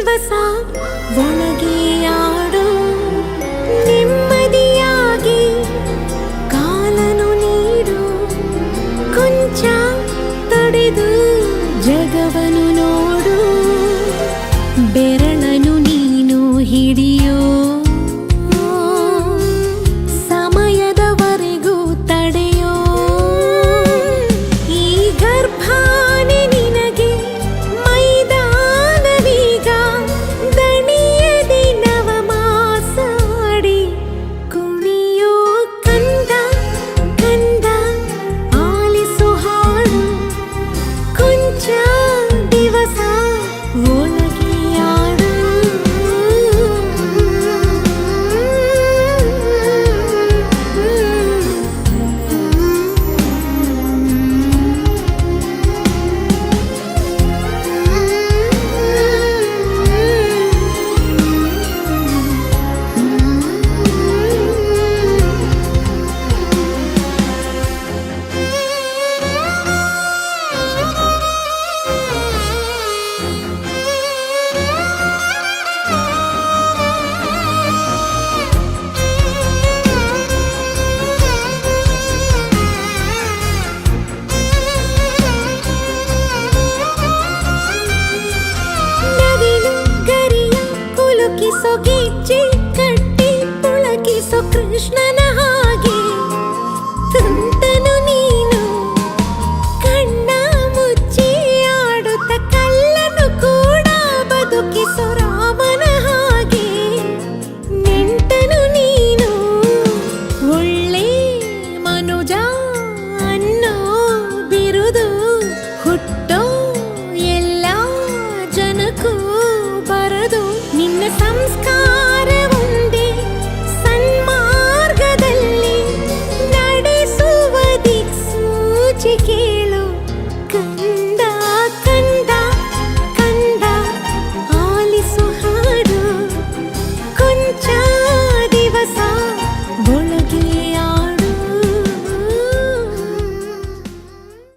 ದಿವಸ ಒಳಗೆ ಆಡು ನೆಮ್ಮದಿಯಾಗಿ ಕಾಲನು ನೀಡು ಕೊಂಚ ತಡೆದು ಜಗವನು ನೋಡು ಬೆರಳನು ನೀನು ಹಿಡಿಯೋ ಸಮಯದವರೆಗೂ ತಡೆಯೋ ಈ ಗರ್ಭಾನೆ ನಿನಗೆ ಮೈದಾನವೀಗ ದಣಿಯದೆ ನವಮಾಸಾಡಿ ಕುಣಿಯೋ ಕಂದ ಕಂದ ಆಲಿಸು ಹಾಡು ಕೊಂಚ ದಿವಸ ಒಳಗೆ ಆಡು ನವಿಲು ಗರಿಯ ಕುಲುಕಿಸೋ ಗೆಜ್ಜೆ ಕಟ್ಟಿ ಪುಳಕಿಸೋ ಕೃಷ್ಣನ